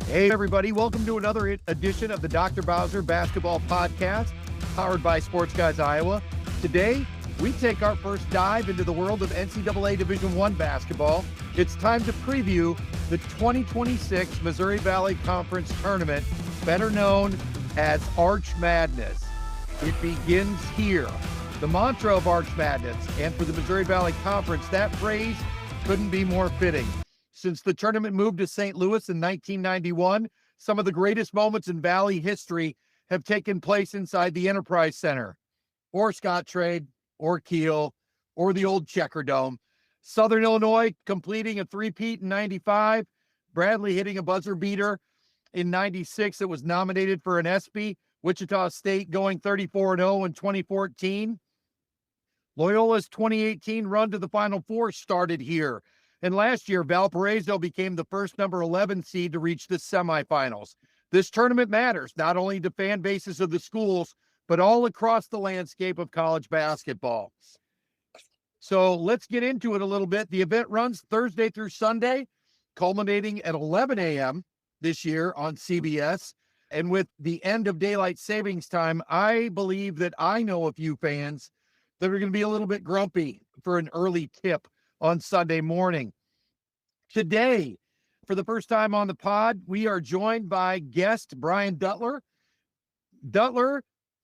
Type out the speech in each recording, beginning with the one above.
Hey, everybody. Welcome to another edition of the Dr. Bowser Basketball Podcast, powered by Sports Guys Iowa. Today, we take our first dive into the world of NCAA Division I basketball. It's time to preview the 2026 Missouri Valley Conference Tournament, better known as Arch Madness. It begins here. The mantra of Arch Madness, and for the Missouri Valley Conference, that phrase couldn't be more fitting. Since the tournament moved to St. Louis in 1991, some of the greatest moments in Valley history have taken place inside the Enterprise Center, or Scottrade, or Kiel, or the old Checker Dome. Southern Illinois completing a three-peat in 95, Bradley hitting a buzzer beater in 96 that was nominated for an ESPY, Wichita State going 34-0 in 2014. Loyola's 2018 run to the Final Four started here. And last year, Valparaiso became the first number 11 seed to reach the semifinals. This tournament matters not only to fan bases of the schools, but all across the landscape of college basketball. So let's get into it a little bit. The event runs Thursday through Sunday, culminating at 11 a.m. this year on CBS. And with the end of daylight savings time, I believe that I know a few fans that are going to be a little bit grumpy for an early tip on Sunday morning. Today, for the first time on the pod, we are joined by guest Brian Duttler. Duttler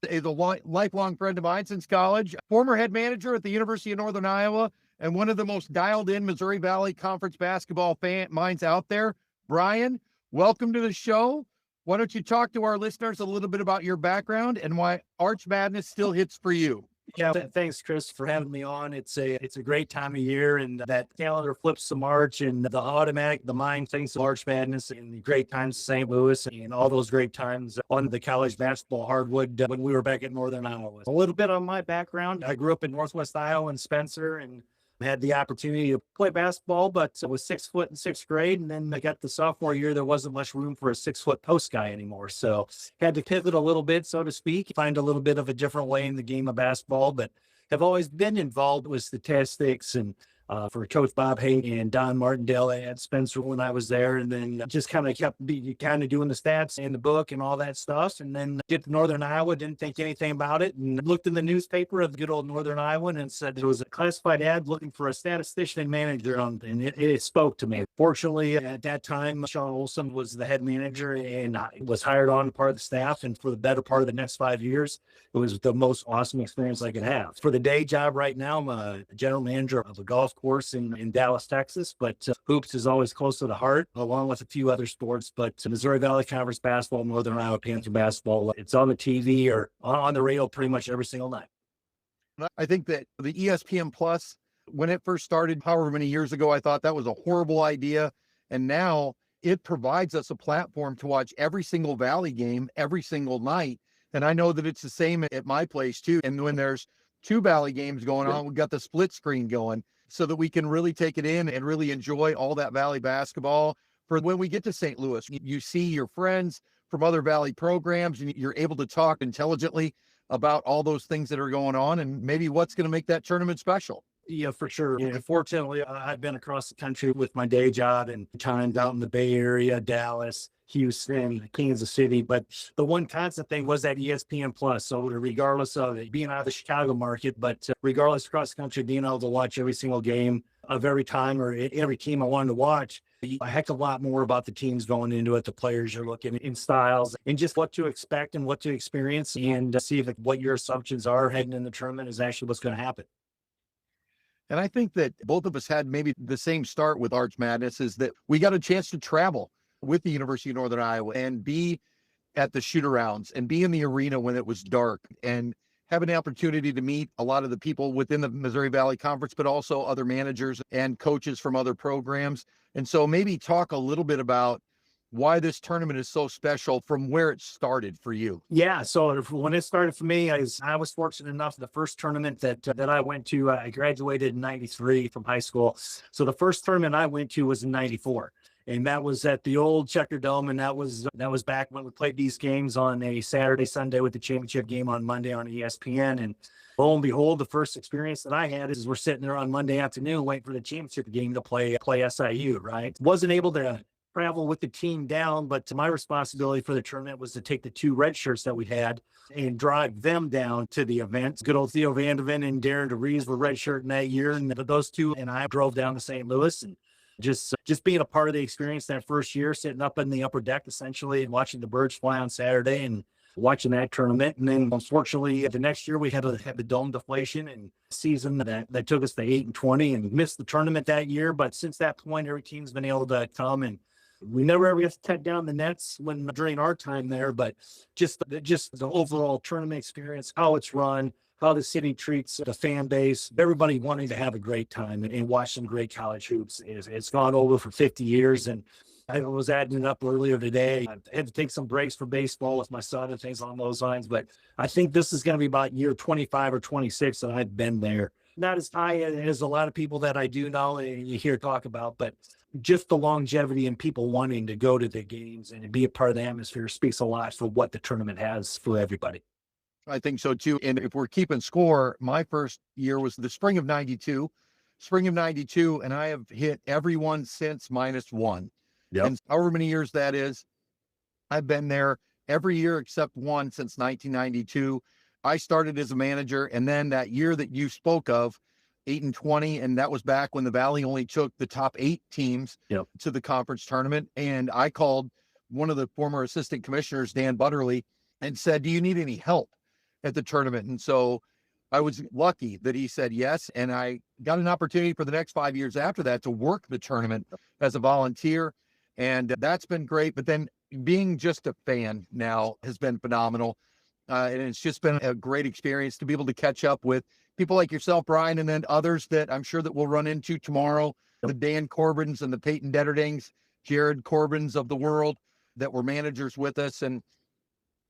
is a lifelong friend of mine since college, former head manager at the University of Northern Iowa, and one of the most dialed-in Missouri Valley Conference basketball minds out there. Brian, welcome to the show. Why don't you talk to our listeners a little bit about your background and why Arch Madness still hits for you? Yeah, thanks, Chris, for having me on. It's a great time of year, and that calendar flips to March, and the mind thinks of Arch Madness and the great times in St. Louis and all those great times on the college basketball hardwood when we were back at Northern Iowa. A little bit on my background. I grew up in Northwest Iowa in Spencer and had the opportunity to play basketball, but I was 6 foot in sixth grade. And then I got the sophomore year, there wasn't much room for a 6 foot post guy anymore. So had to pivot a little bit, so to speak, find a little bit of a different way in the game of basketball, but have always been involved with statistics and for Coach Bob Hayden and Don Martindale at Spencer when I was there. And then just kind of kept doing the stats and the book and all that stuff. And then get to Northern Iowa, didn't think anything about it, and looked in the newspaper of good old Northern Iowa and said there was a classified ad looking for a statistician and manager and it spoke to me. Fortunately, at that time, Sean Olson was the head manager and I was hired on part of the staff. And for the better part of the next 5 years, it was the most awesome experience I could have. For the day job right now, I'm a general manager of a golf course in Dallas, Texas, but hoops is always close to the heart, along with a few other sports. But Missouri Valley Conference basketball, Northern Iowa Panther basketball, it's on the TV or on the radio pretty much every single night. I think that the ESPN Plus, when it first started, however many years ago, I thought that was a horrible idea. And now it provides us a platform to watch every single Valley game every single night. And I know that it's the same at my place too. And when there's two Valley games going on, we've got the split screen going so that we can really take it in and really enjoy all that Valley basketball. For when we get to St. Louis, you see your friends from other Valley programs and you're able to talk intelligently about all those things that are going on and maybe what's going to make that tournament special. Yeah, for sure. And fortunately, I've been across the country with my day job and times out in the Bay Area, Dallas, Houston, Kansas City. But the one constant thing was that ESPN Plus. So regardless of it being out of the Chicago market, but regardless across the country, being able to watch every single game of every time or every team I wanted to watch, a heck of a lot more about the teams going into it, the players you're looking in styles and just what to expect and what to experience and see if what your assumptions are heading in the tournament is actually what's going to happen. And I think that both of us had maybe the same start with Arch Madness is that we got a chance to travel with the University of Northern Iowa and be at the shoot-arounds and be in the arena when it was dark and have an opportunity to meet a lot of the people within the Missouri Valley Conference, but also other managers and coaches from other programs. And so maybe talk a little bit about why this tournament is so special from where it started for you. Yeah, so when it started for me, I was fortunate enough, the first tournament that I went to, I graduated in 93 from high school. So the first tournament I went to was in 94. And that was at the old Checker Dome. And that was back when we played these games on a Saturday, Sunday with the championship game on Monday on ESPN. And lo and behold, the first experience that I had is we're sitting there on Monday afternoon waiting for the championship game to play SIU, right? Wasn't able to travel with the team down, but my responsibility for the tournament was to take the 2 red shirts that we had and drive them down to the event. Good old Theo Vandeven and Darren DeVries were red shirt in that year, and those two and I drove down to St. Louis, and just being a part of the experience that first year, sitting up in the upper deck essentially and watching the birds fly on Saturday and watching that tournament. And then unfortunately the next year we had the dome deflation and season that took us to 8-20 and missed the tournament that year. But since that point, every team's been able to come, and we never ever get to cut down the nets during our time there, but just the overall tournament experience, how it's run, how the city treats the fan base, everybody wanting to have a great time and watch some great college hoops. It's gone over for 50 years. And I was adding it up earlier today. I had to take some breaks for baseball with my son and things along those lines, but I think this is going to be about year 25 or 26 that I've been there. Not as high as a lot of people that I do know and you hear talk about, but just the longevity and people wanting to go to the games and be a part of the atmosphere speaks a lot for what the tournament has for everybody. I think so too. And if we're keeping score, my first year was the spring of 92, and I have hit everyone since -1. Yep. And however many years that is, I've been there every year except one since 1992. I started as a manager, and then that year that you spoke of, 8-20, and that was back when the Valley only took the top 8 teams to the conference tournament. And I called one of the former assistant commissioners, Dan Butterly, and said, "Do you need any help at the tournament?" And so I was lucky that he said yes. And I got an opportunity for the next 5 years after that to work the tournament as a volunteer. And that's been great. But then being just a fan now has been phenomenal. And it's just been a great experience to be able to catch up with people like yourself, Brian, and then others that I'm sure that we'll run into tomorrow, the Dan Corbins and the Peyton Detterdings, Jared Corbins of the world that were managers with us. And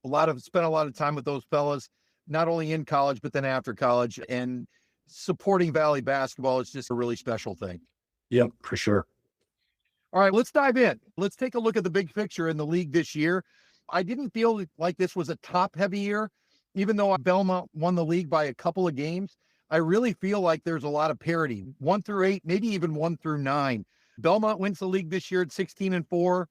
spent a lot of time with those fellas, not only in college, but then after college. And supporting Valley basketball is just a really special thing. Yep, for sure. All right, let's dive in. Let's take a look at the big picture in the league this year. I didn't feel like this was a top-heavy year, even though Belmont won the league by a couple of games. I really feel like there's a lot of parity, 1 through 8, maybe even 1 through 9. Belmont wins the league this year at 16-4.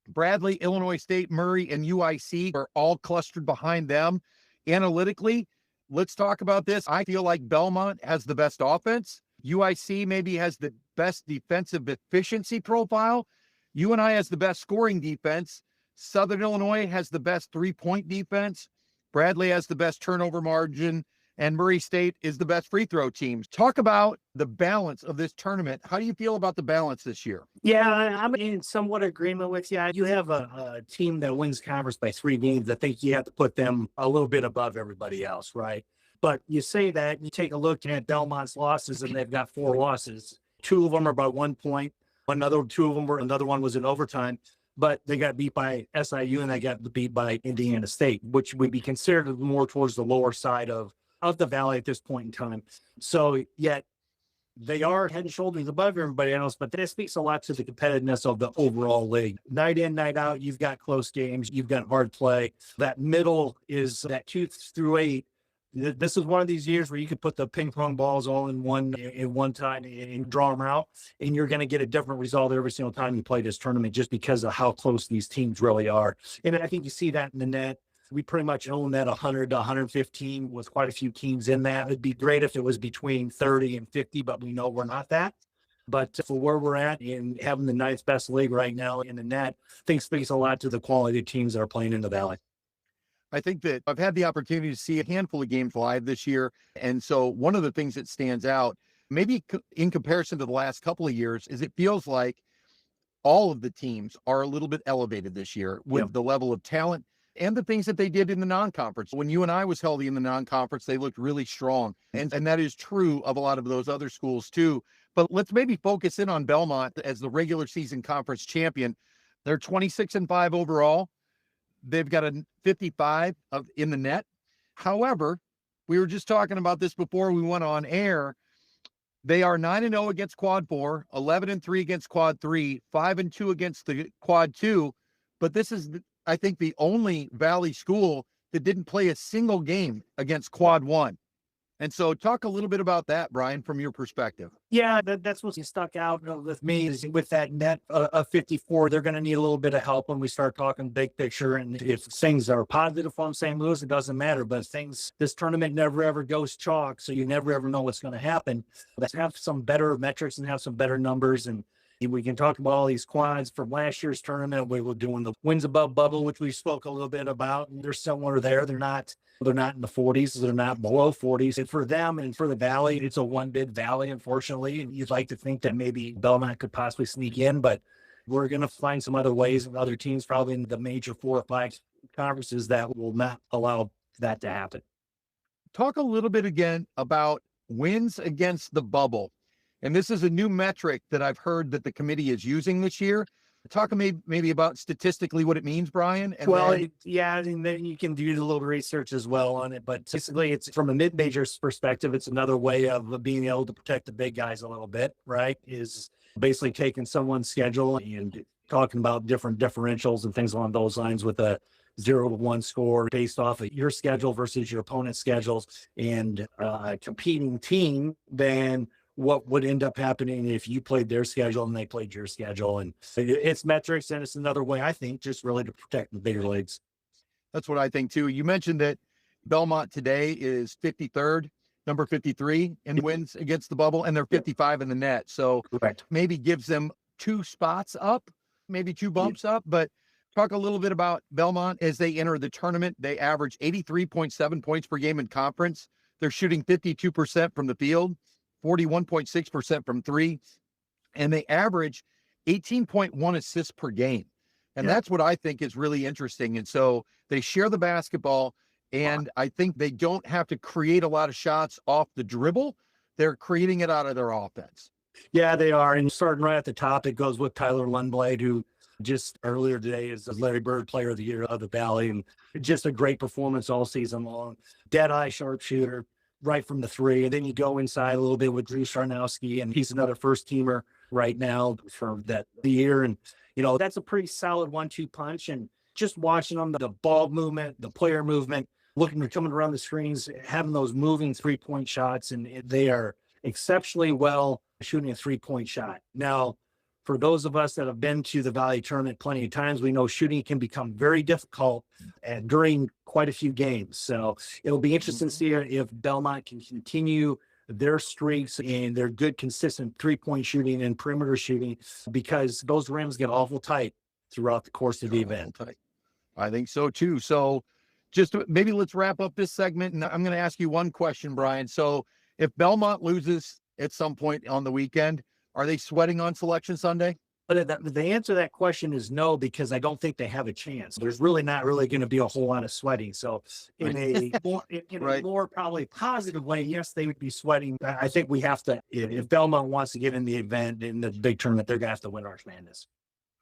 Bradley, Illinois State, Murray, and UIC are all clustered behind them. Analytically, let's talk about this. I feel like Belmont has the best offense. UIC maybe has the best defensive efficiency profile. UNI has the best scoring defense. Southern Illinois has the best three-point defense. Bradley has the best turnover margin. And Murray State is the best free throw team. Talk about the balance of this tournament. How do you feel about the balance this year? Yeah, I'm in somewhat agreement with you. You have a team that wins conference by 3 games. I think you have to put them a little bit above everybody else, right? But you say that, you take a look at Belmont's losses, and they've got 4 losses. 2 of them are by 1 point. Another one was in overtime, but they got beat by SIU and they got beat by Indiana State, which would be considered more towards the lower side of the Valley at this point in time. So yet they are head and shoulders above everybody else, but that speaks a lot to the competitiveness of the overall league. Night in, night out, you've got close games, you've got hard play. That middle is that 2 through 8. This is one of these years where you could put the ping pong balls all in one time and draw them out, and you're going to get a different result every single time you play this tournament just because of how close these teams really are. And I think you see that in the net. We pretty much own that 100 to 115 with quite a few teams in that. It'd be great if it was between 30 and 50, but we know we're not that. But for where we're at and having the 9th best league right now in the net, I think speaks a lot to the quality of teams that are playing in the Valley. I think that I've had the opportunity to see a handful of games live this year. And so one of the things that stands out, maybe in comparison to the last couple of years, is it feels like all of the teams are a little bit elevated this year with the level of talent and the things that they did in the non-conference. When UNI was healthy in the non-conference, they looked really strong. And that is true of a lot of those other schools too. But let's maybe focus in on Belmont as the regular season conference champion. They're 26-5 overall. They've got a 55 in the net. However, we were just talking about this before we went on air. They are 9-0 against quad 4, 11-3 against quad 3, 5-2 against the quad 2. But this is, I think, the only Valley school that didn't play a single game against quad 1. And so talk a little bit about that, Brian, from your perspective. Yeah, that's what stuck out with me is with that net of 54, they're going to need a little bit of help when we start talking big picture. And if things are positive from St. Louis, it doesn't matter. But this tournament never ever goes chalk. So you never ever know what's going to happen. Let's have some better metrics and have some better numbers. And we can talk about all these quads from last year's tournament. We were doing the wins above bubble, which we spoke a little bit about. And they're somewhere there. They're not in the 40s. They're not below 40s. And for them and for the Valley, it's a one bid Valley, unfortunately. And you'd like to think that maybe Belmont could possibly sneak in, but we're going to find some other ways and other teams, probably in the major 4 or 5 conferences, that will not allow that to happen. Talk a little bit again about wins against the bubble. And this is a new metric that I've heard that the committee is using this year. Talk maybe about statistically what it means, Brian. And then you can do a little research as well on it. But basically, it's from a mid-major perspective, it's another way of being able to protect the big guys a little bit, right? Is basically taking someone's schedule and talking about different differentials and things along those lines with a 0-1 score based off of your schedule versus your opponent's schedules, and a competing team then what would end up happening if you played their schedule and they played your schedule. And it's metrics, and it's another way, I think, just really to protect the bigger leagues. That's what I think too. You mentioned that Belmont today is 53rd, number 53 in wins against the bubble, and they're 55 in the net. So Correct. Maybe gives them 2 spots up, maybe 2 bumps up. But talk a little bit about Belmont as they enter the tournament. They average 83.7 points per game in conference. They're shooting 52% from the field, 41.6% from 3, and they average 18.1 assists per game. And that's what I think is really interesting. And so they share the basketball, and I think they don't have to create a lot of shots off the dribble. They're creating it out of their offense. Yeah, they are. And starting right at the top, it goes with Tyler Lundblad, who just earlier today is the Larry Bird Player of the Year of the Valley, and just a great performance all season long. Dead-eye sharpshooter right from the 3. And then you go inside a little bit with Drew Sharnowski, and he's another first teamer right now for the year. And, that's a pretty solid 1-2 punch. And just watching them, the ball movement, the player movement, looking at coming around the screens, having those moving 3-point shots, and they are exceptionally well shooting a 3-point shot. Now, for those of us that have been to the Valley tournament plenty of times, we know shooting can become very difficult during quite a few games. So it'll be interesting to see if Belmont can continue their streaks and their good, consistent 3-point shooting and perimeter shooting, because those rims get awful tight throughout the course of the event. I think so too. So just maybe let's wrap up this segment, and I'm going to ask you one question, Brian. So if Belmont loses at some point on the weekend, are they sweating on Selection Sunday? But the answer to that question is no, because I don't think they have a chance. There's really not really going to be a whole lot of sweating. So in a more probably positive way, yes, they would be sweating. I think we have to, if Belmont wants to get in the event, in the big tournament, they're going to have to win Arch Madness.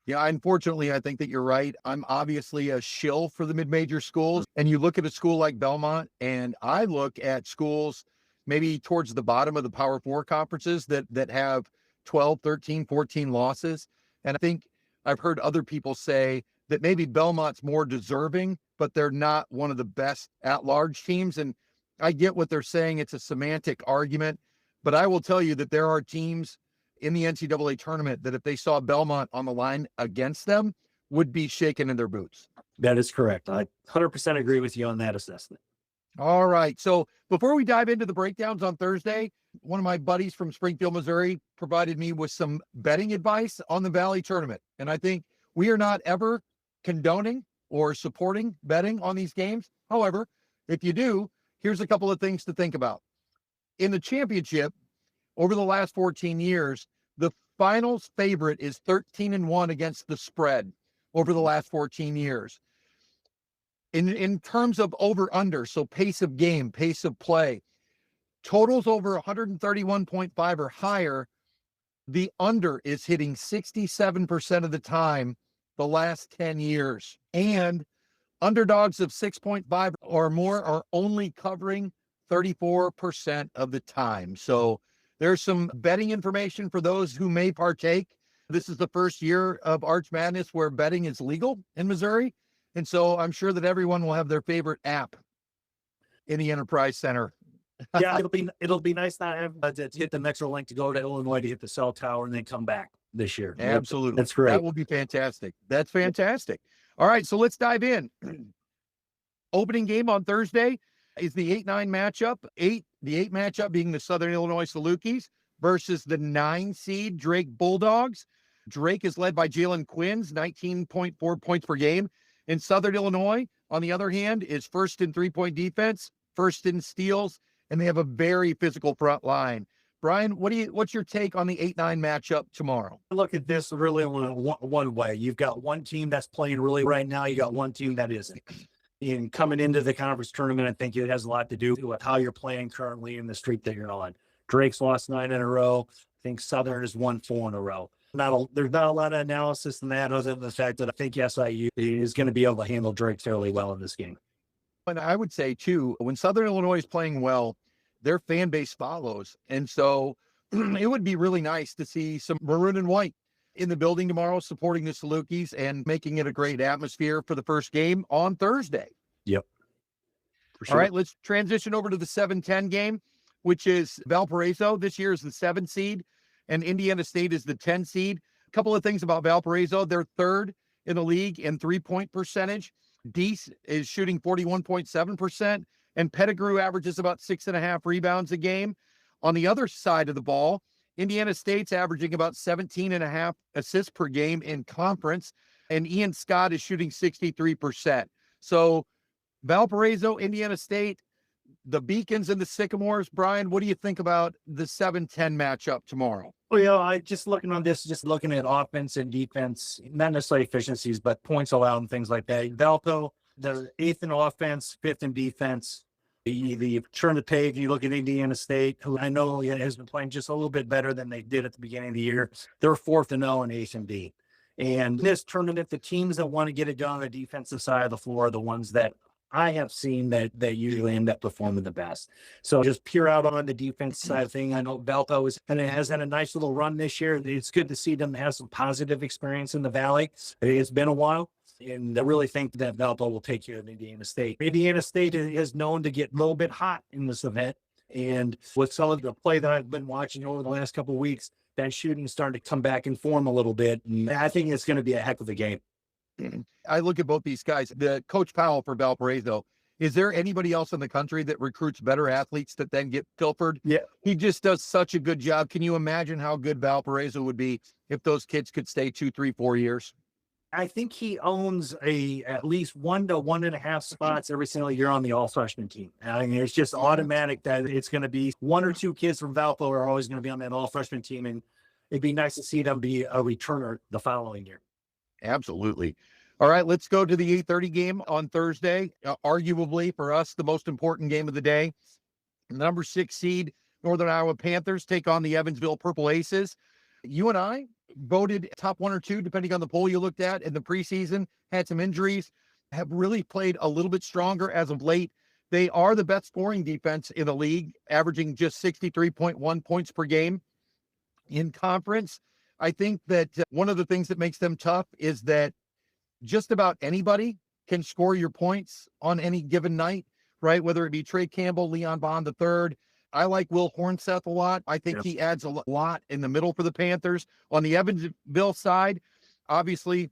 Yeah, unfortunately, I think that you're right. I'm obviously a shill for the mid-major schools. And you look at a school like Belmont, and I look at schools maybe towards the bottom of the Power 4 conferences that have 12, 13, 14 losses. And I think I've heard other people say that maybe Belmont's more deserving, but they're not one of the best at-large teams. And I get what they're saying. It's a semantic argument. But I will tell you that there are teams in the NCAA tournament that if they saw Belmont on the line against them, would be shaken in their boots. That is correct. I 100% agree with you on that assessment. All right. So before we dive into the breakdowns on Thursday, one of my buddies from Springfield, Missouri, provided me with some betting advice on the Valley tournament. And I think we are not ever condoning or supporting betting on these games. However, if you do, here's a couple of things to think about. In the championship, over the last 14 years, the finals favorite is 13-1 against the spread over the last 14 years. In terms of over-under, so pace of game, pace of play, totals over 131.5 or higher, the under is hitting 67% of the time the last 10 years. And underdogs of 6.5 or more are only covering 34% of the time. So there's some betting information for those who may partake. This is the first year of Arch Madness where betting is legal in Missouri. And so I'm sure that everyone will have their favorite app in the Enterprise Center Yeah, it'll be nice not having to hit the Metro Link to go to Illinois to hit the cell tower and then come back this year. Absolutely. That's great. That will be fantastic. That's fantastic. All right, so let's dive in. Opening game on Thursday is the 8-9 matchup. The 8 matchup being the Southern Illinois Salukis versus the 9 seed Drake Bulldogs. Drake is led by Jalen Quinns, 19.4 points per game. And Southern Illinois, on the other hand, is first in 3-point defense, first in steals, and they have a very physical front line. Brian, what's your take on the 8-9 matchup tomorrow? Look at this really one way. You've got one team that's playing really right now. You got one team that isn't. In coming into the conference tournament, I think it has a lot to do with how you're playing currently in the streak that you're on. Drake's lost 9 in a row. I think Southern has won 4 in a row. There's not a lot of analysis in that, other than the fact that I think SIU is going to be able to handle Drake fairly well in this game. And I would say, too, when Southern Illinois is playing well, their fan base follows. And so it would be really nice to see some maroon and white in the building tomorrow supporting the Salukis and making it a great atmosphere for the first game on Thursday. Yep. Sure. All right, let's transition over to the 7-10 game, which is Valparaiso. This year is the 7 seed, and Indiana State is the 10 seed. A couple of things about Valparaiso. They're third in the league in 3-point percentage. Deese is shooting 41.7%, and Pettigrew averages about 6.5 rebounds a game. On the other side of the ball, Indiana State's averaging about 17.5 assists per game in conference, and Ian Scott is shooting 63%. So Valparaiso, Indiana State, the Beacons and the Sycamores. Brian, what do you think about the 7-10 matchup tomorrow? Well, I just looking at offense and defense, not necessarily efficiencies, but points allowed and things like that. Valpo, the 8th in offense, 5th in defense. You turn the page, you look at Indiana State, who I know has been playing just a little bit better than they did at the beginning of the year. They're 4th in O in ACB. And this tournament, the teams that want to get it done on the defensive side of the floor are the ones that I have seen that usually end up performing the best. So just pure out on the defense side of thing. I know Valpo has had a nice little run this year. It's good to see them have some positive experience in the Valley. It's been a while. And I really think that Valpo will take care of Indiana State. Indiana State is known to get a little bit hot in this event. And with some of the play that I've been watching over the last couple of weeks, that shooting is starting to come back in form a little bit. And I think it's going to be a heck of a game. I look at both these guys. The Coach Powell for Valparaiso, is there anybody else in the country that recruits better athletes that then get pilfered? Yeah. He just does such a good job. Can you imagine how good Valparaiso would be if those kids could stay 2, 3, 4 years? I think he owns at least 1 to 1.5 spots every single year on the all-freshman team. I mean, it's just automatic that it's going to be 1 or 2 kids from Valpo are always going to be on that all-freshman team, and it'd be nice to see them be a returner the following year. Absolutely. All right, let's go to the 8:30 game on Thursday. Arguably, for us, the most important game of the day. Number 6 seed Northern Iowa Panthers take on the Evansville Purple Aces. UNI voted top 1 or 2, depending on the poll you looked at in the preseason, had some injuries, have really played a little bit stronger as of late. They are the best scoring defense in the league, averaging just 63.1 points per game in conference. I think that one of the things that makes them tough is that just about anybody can score your points on any given night, right? Whether it be Trey Campbell, Leon Bond III. I like Will Hornseth a lot. I think he adds a lot in the middle for the Panthers. On the Evansville side, obviously,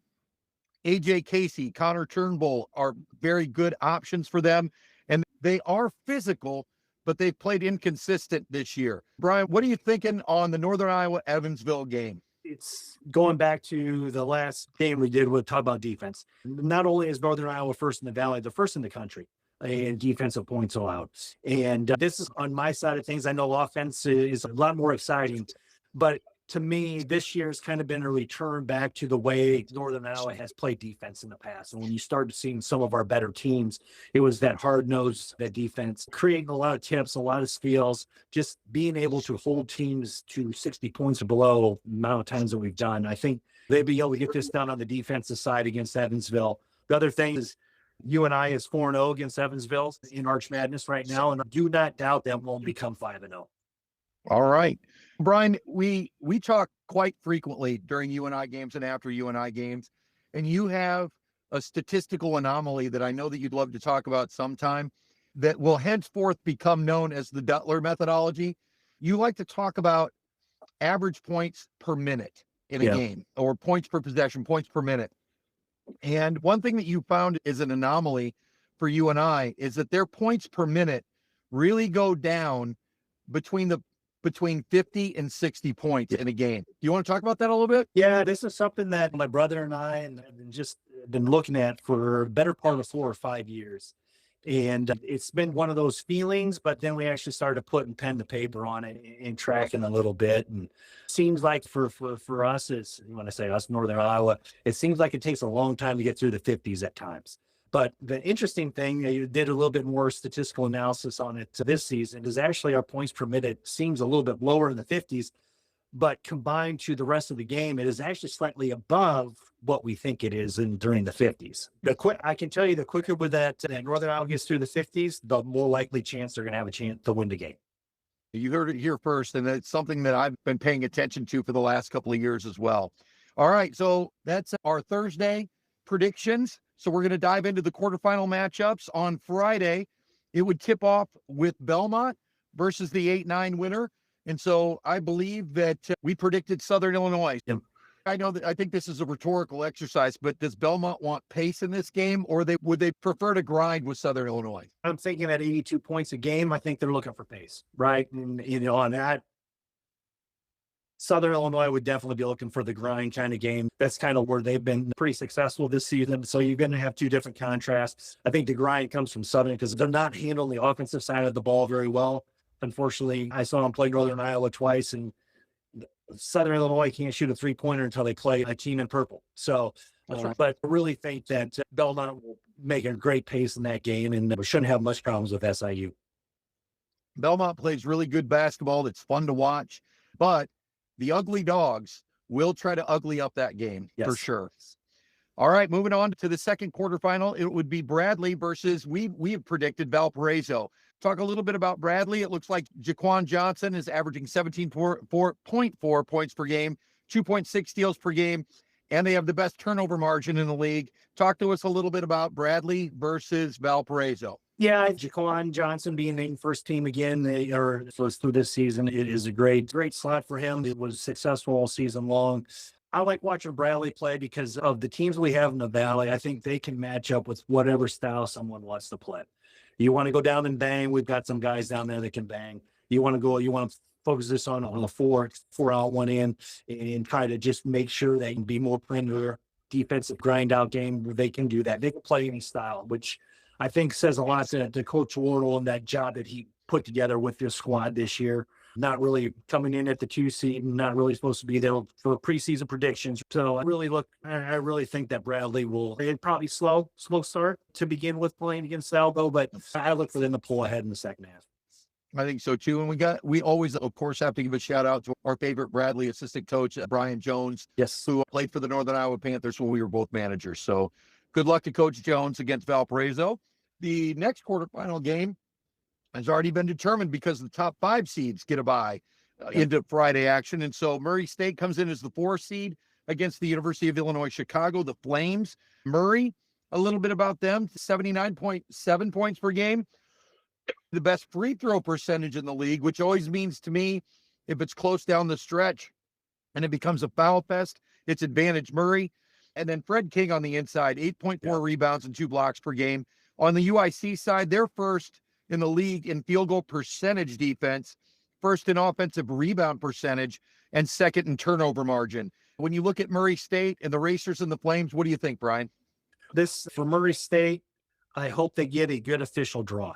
AJ Casey, Connor Turnbull are very good options for them. And they are physical, but they've played inconsistent this year. Brian, what are you thinking on the Northern Iowa Evansville game? It's going back to the last game we did with talk about defense. Not only is Northern Iowa first in the Valley, they're first in the country in defensive points allowed. And this is on my side of things. I know offense is a lot more exciting, but to me, this year has kind of been a return back to the way Northern Iowa has played defense in the past. And when you started seeing some of our better teams, it was that hard-nosed, that defense, creating a lot of tips, a lot of steals, just being able to hold teams to 60 points or below the amount of times that we've done. I think they'll be able to get this done on the defensive side against Evansville. The other thing is UNI is 4-0 against Evansville in Arch Madness right now, and I do not doubt that won't become 5-0. All right. Brian, we talk quite frequently during UNI games and after UNI games, and you have a statistical anomaly that I know that you'd love to talk about sometime. that will henceforth become known as the Duttler methodology. You like to talk about average points per minute in a game, or points per possession, points per minute. And one thing that you found is an anomaly for UNI is that their points per minute really go down between 50 and 60 points in a game. Do you want to talk about that a little bit? Yeah, this is something that my brother and I and just been looking at for a better part of 4 or 5 years. And it's been one of those feelings, but then we actually started putting pen to paper on it and tracking a little bit. And seems like for us, it's, when I say us, Northern Iowa, it seems like it takes a long time to get through the 50s at times. But the interesting thing, you did a little bit more statistical analysis on it this season, is actually our points per minute seems a little bit lower in the 50s, but combined to the rest of the game, it is actually slightly above what we think it is during the 50s. I can tell you, the quicker with that Northern Iowa gets through the 50s, the more likely chance they're going to have a chance to win the game. You heard it here first, and it's something that I've been paying attention to for the last couple of years as well. All right, so that's our Thursday predictions. So we're going to dive into the quarterfinal matchups. On Friday, it would tip off with Belmont versus the 8-9 winner. And so I believe that we predicted Southern Illinois. Yep. I think this is a rhetorical exercise, but does Belmont want pace in this game, or would they prefer to grind with Southern Illinois? I'm thinking at 82 points a game, I think they're looking for pace, right? And, on that, Southern Illinois would definitely be looking for the grind kind of game. That's kind of where they've been pretty successful this season. So you're going to have two different contrasts. I think the grind comes from Southern because they're not handling the offensive side of the ball very well. Unfortunately, I saw them play Northern Iowa twice, and Southern Illinois can't shoot a 3-pointer until they play a team in purple. So, but I really think that Belmont will make a great pace in that game, and we shouldn't have much problems with SIU. Belmont plays really good basketball that's fun to watch, but the ugly dogs will try to ugly up that game for sure. All right, moving on to the second quarterfinal, it would be Bradley versus, we have predicted Valparaiso. Talk a little bit about Bradley. It looks like Jaquan Johnson is averaging 17.4 points per game, 2.6 steals per game, and they have the best turnover margin in the league. Talk to us a little bit about Bradley versus Valparaiso. Yeah, Jaquan Johnson being named first team again, through this season, it is a great slot for him. It was successful all season long. I like watching Bradley play because of the teams we have in the Valley. I think they can match up with whatever style someone wants to play. You want to go down and bang, we've got some guys down there that can bang. You want to focus this on a four out, one in, and try to just make sure they can be more perimeter defensive grind out game where they can do that. They can play any style, which I think says a lot to Coach Wardle and that job that he put together with this squad this year. Not really coming in at the 2 seed and not really supposed to be there for preseason predictions. So I really think that Bradley will probably slow start to begin with playing against Albo, but I look for them to pull ahead in the second half. I think so too. And we always, of course, have to give a shout out to our favorite Bradley assistant coach, Brian Jones, who played for the Northern Iowa Panthers when we were both managers. So good luck to Coach Jones against Valparaiso. The next quarterfinal game has already been determined because the top 5 seeds get a bye into Friday action. And so Murray State comes in as the 4 seed against the University of Illinois Chicago, the Flames. Murray, a little bit about them, 79.7 points per game. The best free throw percentage in the league, which always means to me, if it's close down the stretch and it becomes a foul fest, it's advantage Murray. And then Fred King on the inside, 8.4 rebounds and 2 blocks per game. On the UIC side, they're first in the league in field goal percentage defense, first in offensive rebound percentage, and second in turnover margin. When you look at Murray State and the Racers and the Flames, what do you think, Brian? This, for Murray State, I hope they get a good official draw,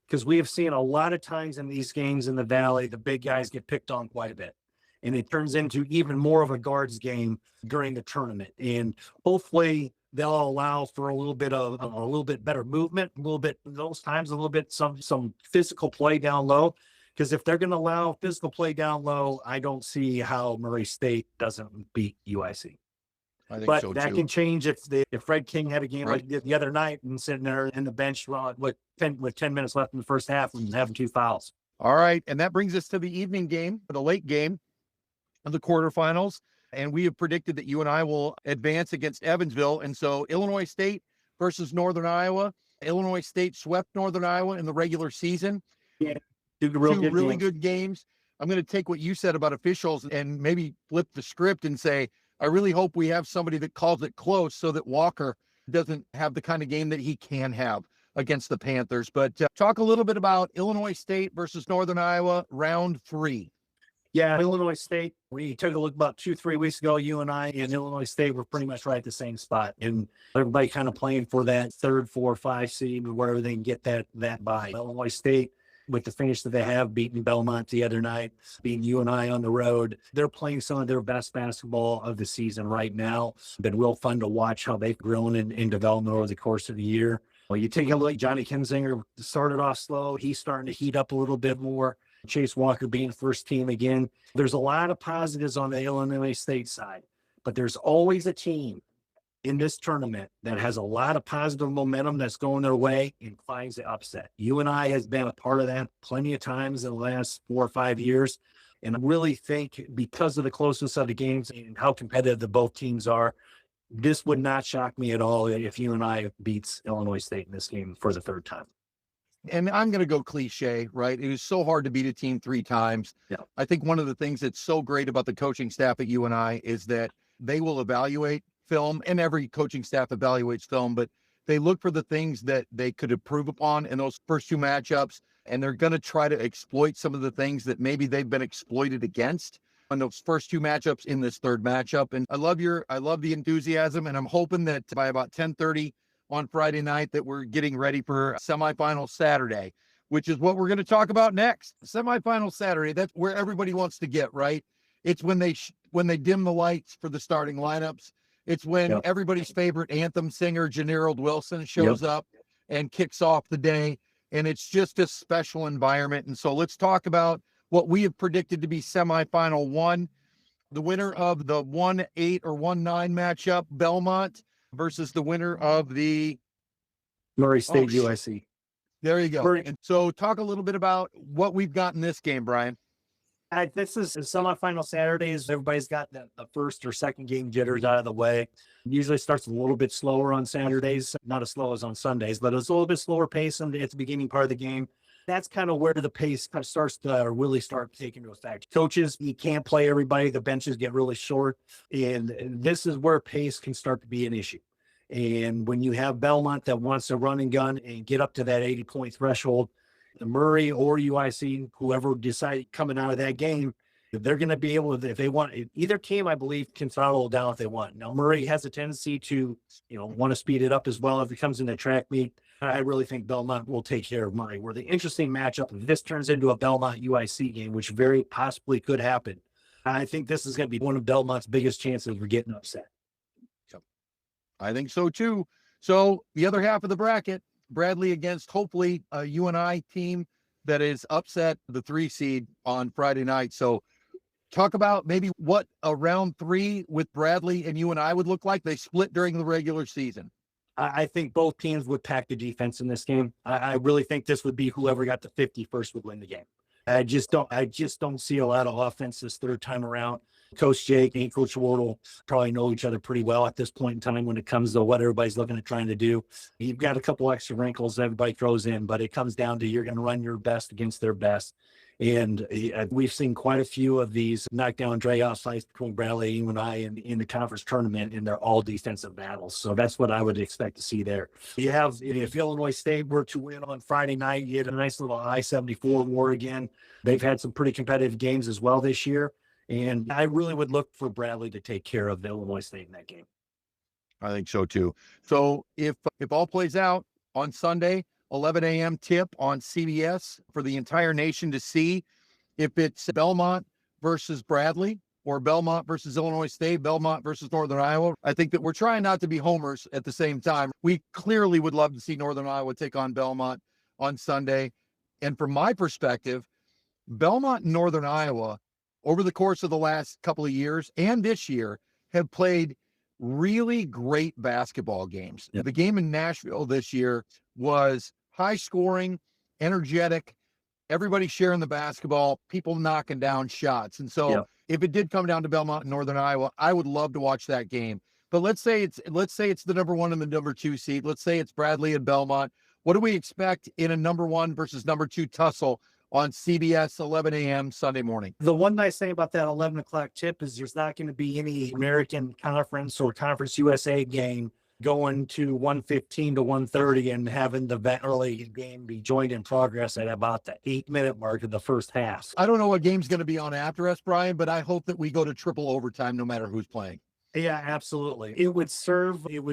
because we have seen a lot of times in these games in the Valley, the big guys get picked on quite a bit. And it turns into even more of a guards game during the tournament. And hopefully they'll allow for a little bit better movement, some physical play down low. Because if they're going to allow physical play down low, I don't see how Murray State doesn't beat UIC. I think but so that too. Can change if Fred King had a game like the other night and sitting there in the bench with 10 minutes left in the first half and having 2 fouls. All right, and that brings us to the evening game, the late game of the quarterfinals. And we have predicted that UNI will advance against Evansville. And so Illinois State versus Northern Iowa. Illinois State swept Northern Iowa in the regular season. Yeah, two really good games. I'm going to take what you said about officials and maybe flip the script and say, I really hope we have somebody that calls it close so that Walker doesn't have the kind of game that he can have against the Panthers. But talk a little bit about Illinois State versus Northern Iowa, round 3. Yeah, Illinois State, we took a look about 2-3 weeks ago. UNI and Illinois State were pretty much right at the same spot. And everybody kind of playing for that 3rd, 4, 5 seed, wherever they can get that bye. Illinois State, with the finish that they have, beating Belmont the other night, beating UNI on the road. They're playing some of their best basketball of the season right now. It's been real fun to watch how they've grown in development over the course of the year. Well, you take a look, Johnny Kinzinger started off slow. He's starting to heat up a little bit more. Chase Walker being first team again. There's a lot of positives on the Illinois State side, but there's always a team in this tournament that has a lot of positive momentum that's going their way and finds the upset. UNI has been a part of that plenty of times in the last 4 or 5 years. And I really think because of the closeness of the games and how competitive the both teams are, this would not shock me at all if UNI beats Illinois State in this game for the 3rd time. And I'm going to go cliche, right? It is so hard to beat a team 3 times. Yeah. I think one of the things that's so great about the coaching staff at UNI is that they will evaluate film, and every coaching staff evaluates film, but they look for the things that they could improve upon in those first 2 matchups. And they're going to try to exploit some of the things that maybe they've been exploited against on those first 2 matchups in this 3rd matchup. And I love the enthusiasm, and I'm hoping that by about 10:30 on Friday night that we're getting ready for semifinal Saturday, which is what we're going to talk about next. Semifinal Saturday, that's where everybody wants to get, right? It's when they dim the lights for the starting lineups. It's when everybody's favorite anthem singer, Janeerald Wilson, shows up and kicks off the day. And it's just a special environment. And so let's talk about what we have predicted to be semifinal 1. The winner of the 1-8 or 1-9 matchup, Belmont, versus the winner of the Murray State UIC. There you go. And so talk a little bit about what we've got in this game, Brian. This is semifinal Saturdays. Everybody's got the first or second game jitters out of the way. Usually starts a little bit slower on Saturdays, not as slow as on Sundays, but it's a little bit slower pace at the beginning part of the game. That's kind of where the pace kind of starts to really start taking into effect. Coaches, you can't play everybody. The benches get really short. And this is where pace can start to be an issue. And when you have Belmont that wants to run and gun and get up to that 80-point threshold, the Murray or UIC, whoever decided coming out of that game, they're going to be able to, if they want, either team, I believe, can throttle it down if they want. Now, Murray has a tendency to, want to speed it up as well if it comes in a track meet. I really think Belmont will take care of Murray. Where the interesting matchup, if this turns into a Belmont UIC game, which very possibly could happen, I think this is going to be one of Belmont's biggest chances for getting upset. I think so too. So the other half of the bracket, Bradley against hopefully a UNI team that is upset the 3 seed on Friday night. So talk about maybe what a round 3 with Bradley and UNI would look like. They split during the regular season. I think both teams would pack the defense in this game. I really think this would be whoever got the 50 first would win the game. I just don't see a lot of offense this 3rd time around. Coach Jake and Coach Wardle probably know each other pretty well at this point in time when it comes to what everybody's looking at trying to do. You've got a couple extra wrinkles everybody throws in, but it comes down to you're going to run your best against their best. And we've seen quite a few of these knockdown drag-out fights between Bradley and UNI in the conference tournament, and they're all defensive battles. So that's what I would expect to see there. You have, if Illinois State were to win on Friday night, you had a nice little I-74 war again. They've had some pretty competitive games as well this year. And I really would look for Bradley to take care of the Illinois State in that game. I think so too. So if all plays out on Sunday, 11 a.m. tip on CBS for the entire nation to see, if it's Belmont versus Bradley or Belmont versus Illinois State, Belmont versus Northern Iowa, I think that we're trying not to be homers at the same time. We clearly would love to see Northern Iowa take on Belmont on Sunday. And from my perspective, Belmont and Northern Iowa over the course of the last couple of years and this year have played really great basketball games. Yep. The game in Nashville this year was high scoring, energetic, everybody sharing the basketball, people knocking down shots. And so if it did come down to Belmont and Northern Iowa, I would love to watch that game. But let's say it's the number 1 and the number 2 seed. Let's say it's Bradley and Belmont. What do we expect in a number 1 versus number 2 tussle on CBS 11 a.m. Sunday morning? The one nice thing about that 11 o'clock tip is there's not going to be any American Conference or Conference USA game going to 1:15 to 1:30 and having the early game be joined in progress at about the 8-minute mark of the first half. I don't know what game's going to be on after us, Brian, but I hope that we go to triple overtime no matter who's playing. Yeah, absolutely. It would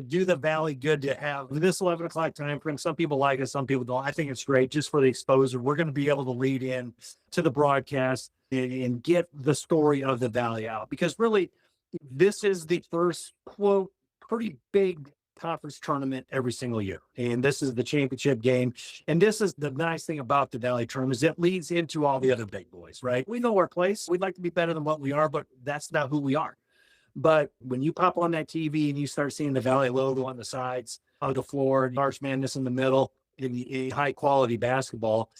do the Valley good to have this 11 o'clock time frame. Some people like it, some people don't. I think it's great just for the exposure. We're going to be able to lead in to the broadcast and get the story of the Valley out, because really this is the first, quote, pretty big conference tournament every single year. And this is the championship game. And this is the nice thing about the Valley tournament, is it leads into all the other big boys, right? We know our place. We'd like to be better than what we are, but that's not who we are. But when you pop on that TV and you start seeing the Valley logo on the sides of the floor, March Madness in the middle, in high quality basketball,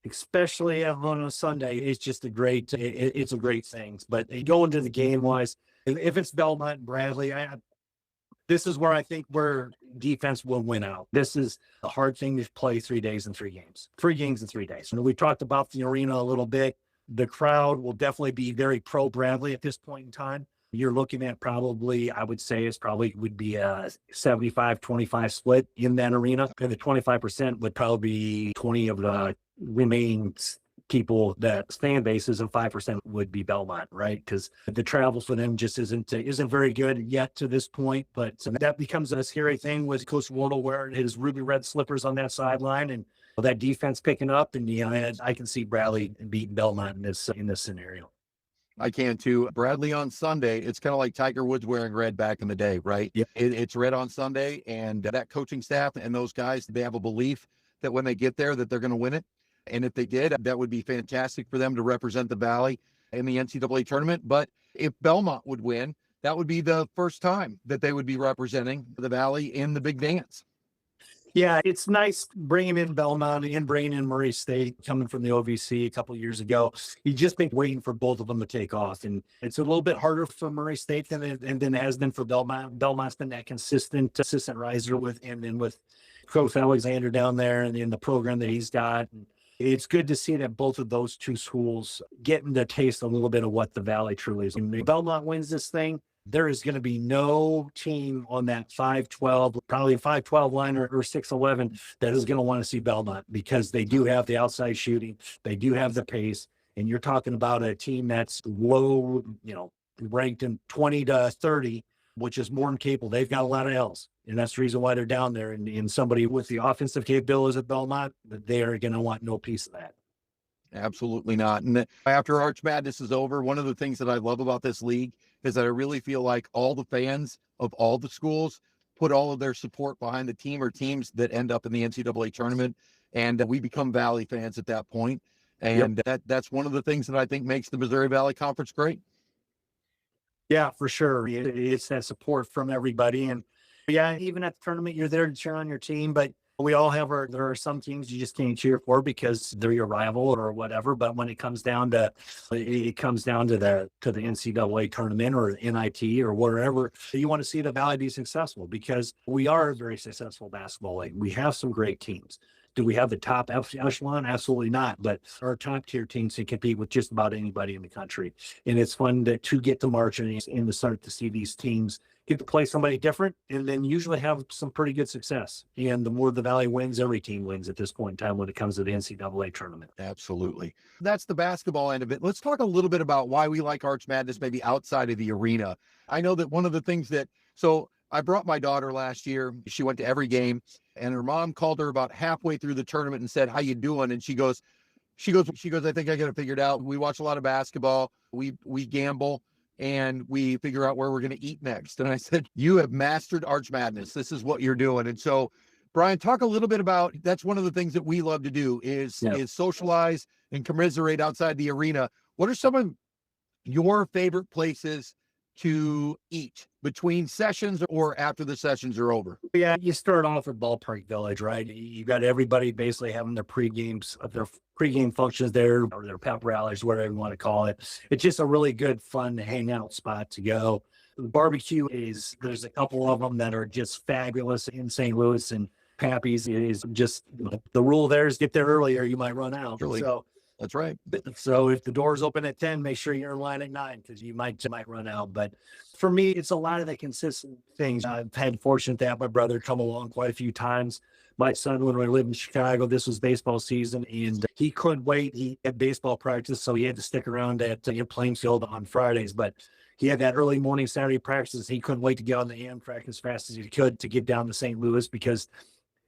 especially on a Sunday, it's just it's a great thing. But going to the game wise, if it's Belmont and Bradley, this is where I think where defense will win out. This is a hard thing to play 3 days and 3 games. 3 games in 3 days. And we talked about the arena a little bit. The crowd will definitely be very pro Bradley at this point in time. You're looking at probably, I would say, would be a 75-25 split in that arena. And the 25% would probably be 20 of the remaining people, that fan bases, and 5% would be Belmont, right? Because the travel for them just isn't very good yet to this point. But that becomes a scary thing with Coach Wardle wearing his ruby red slippers on that sideline, and that defense picking up. And I can see Bradley beating Belmont in this scenario. I can too. Bradley on Sunday, it's kind of like Tiger Woods wearing red back in the day, right? Yep. It's red on Sunday, and that coaching staff and those guys, they have a belief that when they get there that they're going to win it. And if they did, that would be fantastic for them to represent the Valley in the NCAA tournament. But if Belmont would win, that would be the first time that they would be representing the Valley in the big dance. Yeah, it's nice bringing in Belmont and bringing in Murray State, coming from the OVC a couple of years ago. You just been waiting for both of them to take off, and it's a little bit harder for Murray State than it has been for Belmont. Belmont's been that consistent riser with Coach Alexander down there and in the program that he's got. And it's good to see that both of those two schools getting to taste a little bit of what the Valley truly is. If Belmont wins this thing, there is going to be no team on that 5-12, probably a 5-12 line or 6-11 that is going to want to see Belmont, because they do have the outside shooting. They do have the pace. And you're talking about a team that's low, ranked in 20 to 30, which is more than capable. They've got a lot of L's. And that's the reason why they're down there. And somebody with the offensive capabilities at Belmont, they are going to want no piece of that. Absolutely not. And after Arch Madness is over, one of the things that I love about this league is that I really feel like all the fans of all the schools put all of their support behind the team or teams that end up in the NCAA tournament. And we become Valley fans at that point. And that's one of the things that I think makes the Missouri Valley Conference great. Yeah, for sure. It's that support from everybody. And yeah, even at the tournament, you're there to cheer on your team, but we all have there are some teams you just can't cheer for because they're your rival or whatever. But when it comes down to the NCAA tournament or NIT or wherever, you want to see the Valley be successful, because we are a very successful basketball league. We have some great teams. Do we have the top echelon? Absolutely not. But our top tier teams can compete with just about anybody in the country. And it's fun to get to March and to start to see these teams get to play somebody different, and then usually have some pretty good success. And the more the Valley wins, every team wins at this point in time when it comes to the NCAA tournament. Absolutely. That's the basketball end of it. Let's talk a little bit about why we like Arch Madness, maybe outside of the arena. I know that one of the things so I brought my daughter last year. She went to every game, and her mom called her about halfway through the tournament and said, "How you doing?" And she goes, "I think I got it figured out. We watch a lot of basketball. We gamble, and we figure out where we're going to eat next." And I said, "You have mastered Arch Madness. This is what you're doing." And so, Brian, talk a little bit about, that's one of the things that we love to do is socialize and commiserate outside the arena. What are some of your favorite places to eat between sessions or after the sessions are over? Yeah, you start off at Ballpark Village, right? You got everybody basically having their pregame functions there, or their pep rallies, whatever you want to call it. It's just a really good, fun hangout spot to go. The barbecue there's a couple of them that are just fabulous in St. Louis, and Pappy's is just the rule there is get there early or you might run out. Really? So That's right. So if the doors open at 10, make sure you're in line at 9 because you might run out. But for me, it's a lot of the consistent things. I've had fortunate to have my brother come along quite a few times. My son, when we lived in Chicago, this was baseball season, and he couldn't wait. He had baseball practice, so he had to stick around at Plainfield on Fridays. But he had that early morning Saturday practice. He couldn't wait to get on the AM track as fast as he could to get down to St. Louis because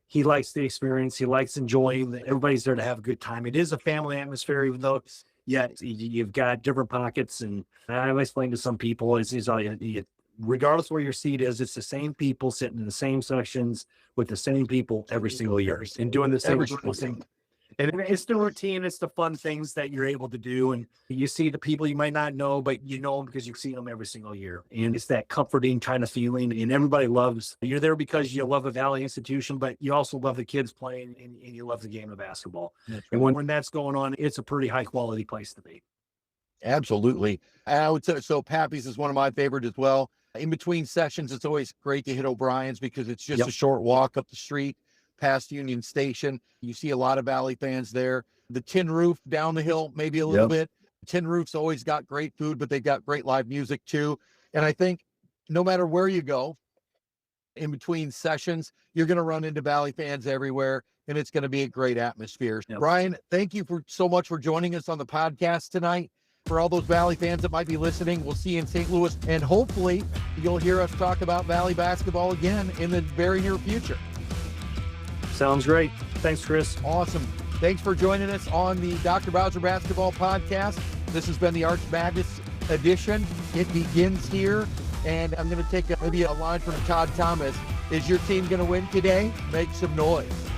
he likes the experience. He likes enjoying that everybody's there to have a good time. It is a family atmosphere, even though you've got different pockets. And I always explain to some people, regardless of where your seat is, it's the same people sitting in the same sections with the same people every single year and doing the same thing. And it's the routine. It's the fun things that you're able to do. And you see the people you might not know, but you know them because you see them every single year. And it's that comforting kind of feeling. And everybody you're there because you love a Valley institution, but you also love the kids playing and you love the game of basketball. Right. And when that's going on, it's a pretty high quality place to be. Absolutely. I would say, so Pappy's is one of my favorite as well. In between sessions, it's always great to hit O'Brien's because it's just a short walk up the street past Union Station. You see a lot of Valley fans there. The Tin Roof down the hill, maybe a little bit. Tin Roof's always got great food, but they've got great live music too. And I think no matter where you go in between sessions, you're going to run into Valley fans everywhere, and it's going to be a great atmosphere. Yep. Brian, thank you so much for joining us on the podcast tonight. For all those Valley fans that might be listening, we'll see you in St. Louis, and hopefully you'll hear us talk about Valley basketball again in the very near future. Sounds great. Thanks, Chris. Awesome. Thanks for joining us on the Dr. Bowser Basketball Podcast. This has been the Arch Madness edition. It begins here, and I'm going to take maybe a line from Todd Thomas. Is your team going to win today? Make some noise.